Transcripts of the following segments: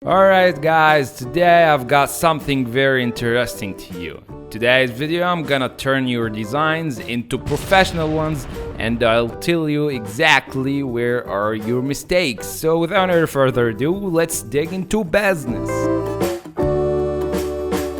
Alright guys, today I've got something very interesting to you. Today's video I'm gonna turn your designs into professional ones and I'll tell you exactly where are your mistakes. So without any further ado, let's dig into business.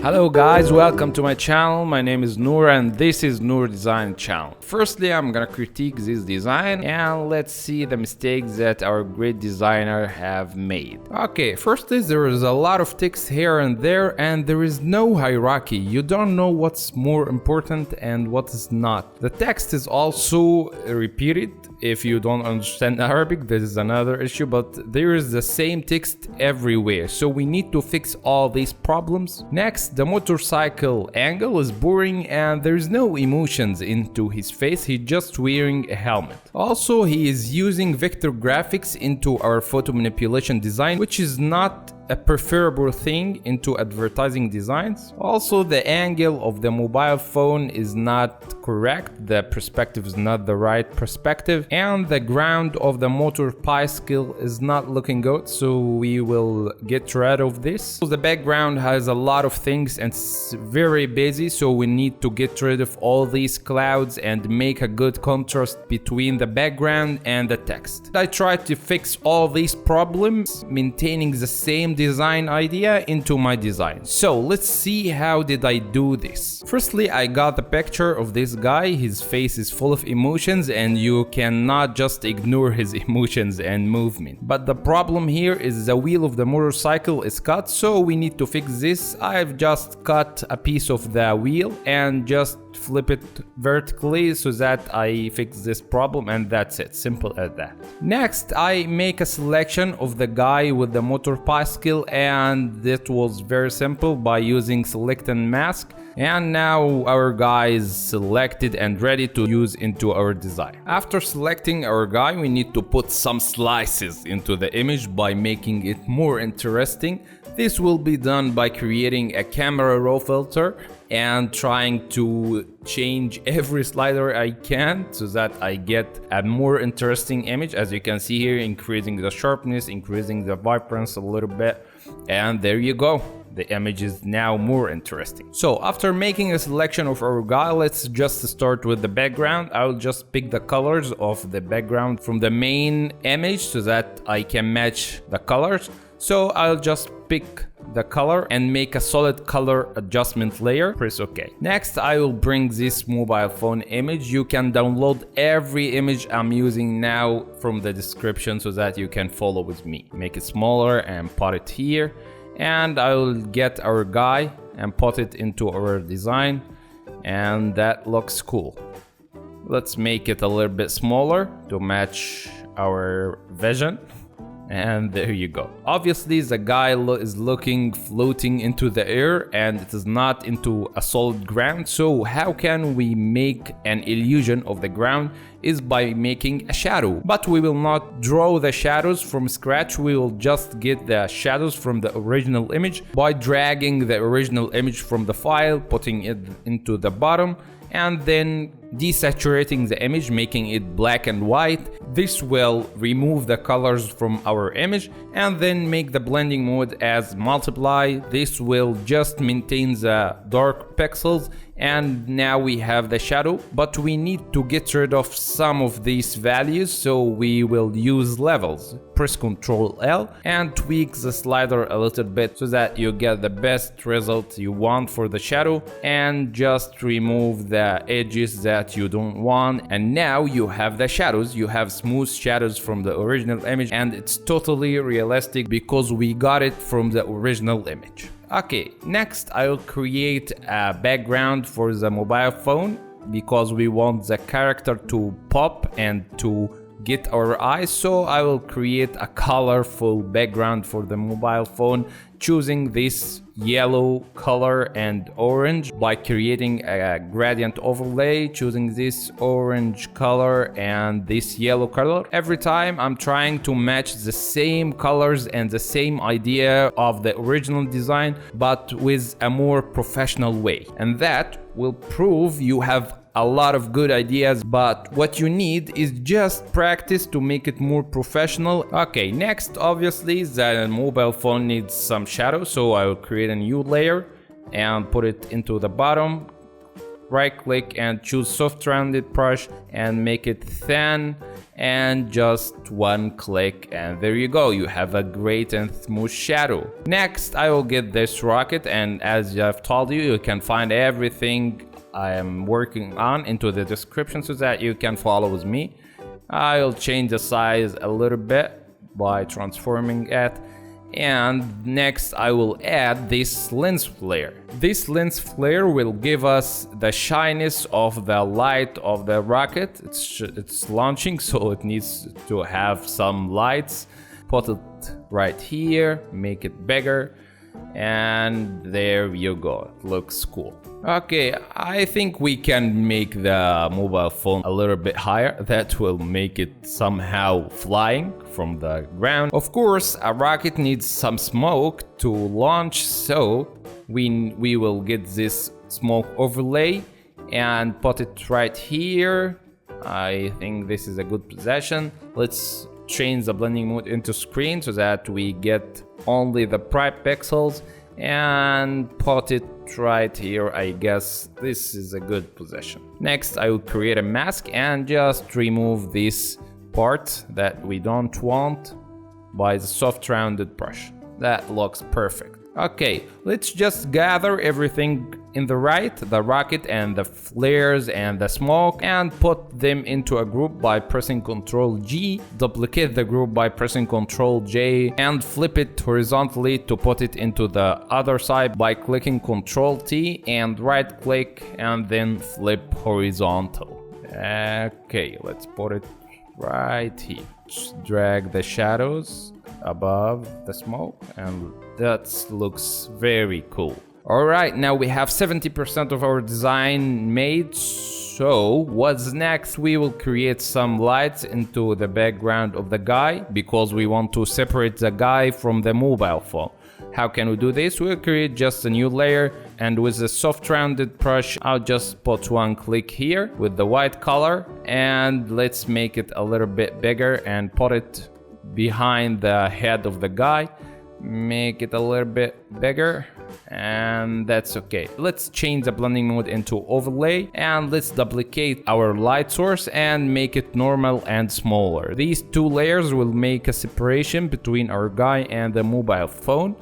Hello guys, welcome to my channel. My name is Nour and this is Nour Design channel. Firstly, I'm gonna critique this design and let's see the mistakes that our great designer have made. Okay, firstly, there is a lot of text here and there is no hierarchy. You don't know what's more important and what is not. The text is also repeated. If you don't understand Arabic, this is another issue, but there is the same text everywhere. So we need to fix all these problems. Next, the motorcycle angle is boring and there's no emotions into his face. He's just wearing a helmet. Also, he is using vector graphics into our photo manipulation design, which is not a preferable thing into advertising designs. Also, the angle of the mobile phone is not correct. The perspective is not the right perspective, and the ground of the motor bicycle is not looking good, so we will get rid of this. The background has a lot of things and it's very busy, so we need to get rid of all these clouds and make a good contrast between the background and the text. I tried to fix all these problems, maintaining the same design idea into my design. So let's see how did I do this. Firstly, I got the picture of this guy. His face is full of emotions and you cannot just ignore his emotions and movement. But the problem here is the wheel of the motorcycle is cut, so we need to fix this. I've just cut a piece of the wheel and just flip it vertically so that I fix this problem, and that's it, simple as that. Next, I make a selection of the guy with the motor bicycle, and that was very simple by using select and mask. And now our guy is selected and ready to use into our design. After selecting our guy, we need to put some slices into the image by making it more interesting. This will be done by creating a camera raw filter and trying to change every slider I can so that I get a more interesting image. As you can see here, increasing the sharpness, increasing the vibrance a little bit, and there you go. The image is now more interesting. So after making a selection of our guy, let's just start with the background. I'll just pick the colors of the background from the main image so that I can match the colors. So I'll just pick the color and make a solid color adjustment layer. Press OK. Next, I will bring this mobile phone image. You can download every image I'm using now from the description so that you can follow with me. Make it smaller and put it here. And I will get our guy and put it into our design, and that looks cool. Let's make it a little bit smaller to match our vision. And there you go. Obviously, the guy is looking floating into the air and it is not into a solid ground. So how can we make an illusion of the ground is by making a shadow. But we will not draw the shadows from scratch. We will just get the shadows from the original image by dragging the original image from the file, putting it into the bottom, and then desaturating the image, making it black and white. This will remove the colors from our image and then make the blending mode as multiply. This will just maintain the dark pixels, and now we have the shadow, but we need to get rid of some of these values, so we will use levels. Press Ctrl L and tweak the slider a little bit so that you get the best result you want for the shadow, and just remove the edges that you don't want. And now you have the shadows. You have smooth shadows from the original image and it's totally realistic because we got it from the original image. Okay, next I will create a background for the mobile phone because we want the character to pop and to get our eyes. So I will create a colorful background for the mobile phone choosing this yellow color and orange by creating a gradient overlay, choosing this orange color and this yellow color. Every time I'm trying to match the same colors and the same idea of the original design, but with a more professional way. And that will prove you have a lot of good ideas, but what you need is just practice to make it more professional. Okay, next, obviously, the mobile phone needs some shadow, so I will create a new layer and put it into the bottom. Right click and choose soft rounded brush and make it thin, and just one click, and there you go, you have a great and smooth shadow. Next, I will get this rocket, and as I've told you, you can find everything I am working on into the description so that you can follow with me. I'll change the size a little bit by transforming it. And next I will add this lens flare. This lens flare will give us the shyness of the light of the rocket. It's launching, so it needs to have some lights. Put it right here, make it bigger, and there you go, it looks cool. Okay, I think we can make the mobile phone a little bit higher. That will make it somehow flying from the ground. Of course, a rocket needs some smoke to launch, so we will get this smoke overlay and put it right here. I think this is a good position. Let's change the blending mode into screen so that we get only the bright pixels, and put it right here. I guess this is a good position. Next, I will create a mask and just remove this part that we don't want by the soft rounded brush. That looks perfect. Okay, let's just gather everything in the rocket and the flares and the smoke, and put them into a group by pressing Ctrl G, duplicate the group by pressing Ctrl J, and flip it horizontally to put it into the other side by clicking Ctrl T and right click and then flip horizontal. Okay, let's put it right here. Just drag the shadows above the smoke, and that looks very cool. Alright, now we have 70% of our design made. So what's next? We will create some lights into the background of the guy, because we want to separate the guy from the mobile phone. How can we do this? We'll create just a new layer, and with a soft rounded brush, I'll just put one click here with the white color, and let's make it a little bit bigger and put it behind the head of the guy. Make it a little bit bigger, and that's okay. Let's change the blending mode into overlay, and let's duplicate our light source and make it normal and smaller. These two layers will make a separation between our guy and the mobile phone.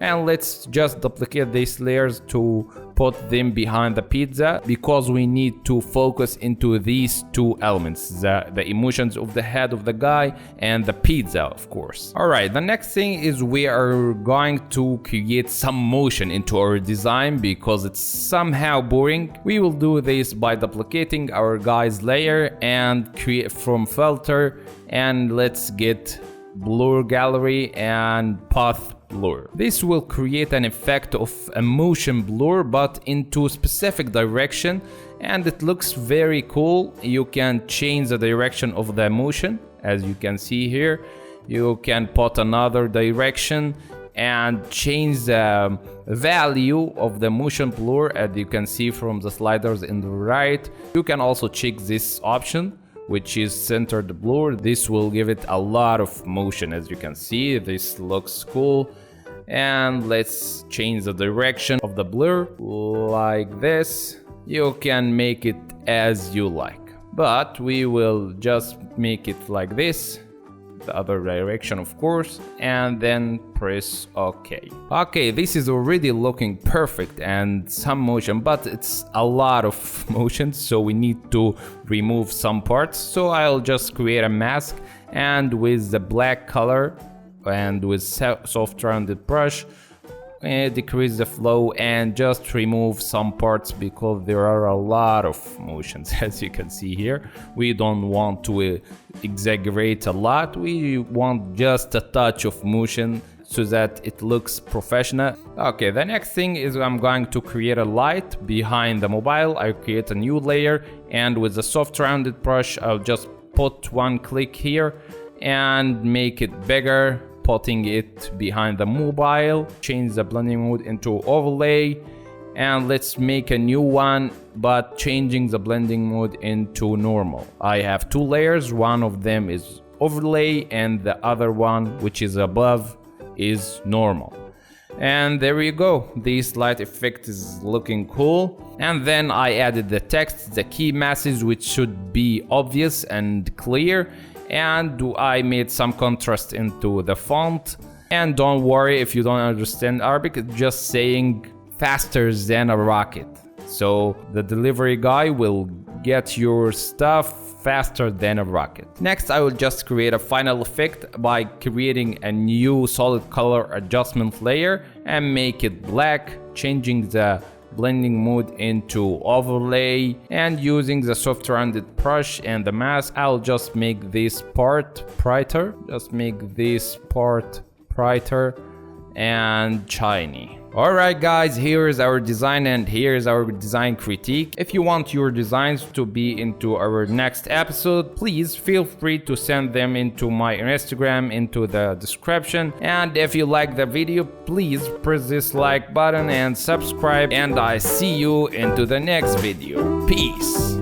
And let's just duplicate these layers to put them behind the pizza, because we need to focus into these two elements, the emotions of the head of the guy and the pizza, of course. Alright, the next thing is we are going to create some motion into our design, because it's somehow boring. We will do this by duplicating our guy's layer and create from filter, and let's get blur gallery and path blur. This will create an effect of a motion blur, but into specific direction, and it looks very cool. You can change the direction of the motion, as you can see here. You can put another direction and change the value of the motion blur, as you can see from the sliders in the right. You can also check this option, which is centered blur. This will give it a lot of motion. As you can see, this looks cool. And let's change the direction of the blur like this. You can make it as you like, but we will just make it like this, the other direction of course, and then press OK. Okay, this is already looking perfect and some motion, but it's a lot of motion, so we need to remove some parts. So I'll just create a mask, and with the black color and with soft rounded brush, decrease the flow and just remove some parts, because there are a lot of motions. As you can see here, we don't want to exaggerate a lot. We want just a touch of motion, so that it looks professional. Okay, the next thing is I'm going to create a light behind the mobile. I create a new layer, and with the soft rounded brush, I'll just put one click here and make it bigger, putting it behind the mobile. Change the blending mode into overlay, and let's make a new one, but changing the blending mode into normal. I have two layers, one of them is overlay and the other one, which is above, is normal. And there you go, this light effect is looking cool. And then I added the text, the key message, which should be obvious and clear, and I made some contrast into the font. And don't worry if you don't understand Arabic, it's just saying faster than a rocket, so the delivery guy will get your stuff faster than a rocket. Next, I will just create a final effect by creating a new solid color adjustment layer and make it black, changing the blending mode into overlay, and using the soft rounded brush and the mask, I'll just make this part brighter, and shiny. Alright guys, here's our design and here's our design critique. If you want your designs to be into our next episode, please feel free to send them into my Instagram into the description. And if you like the video, please press this like button and subscribe, and I see you into the next video. Peace.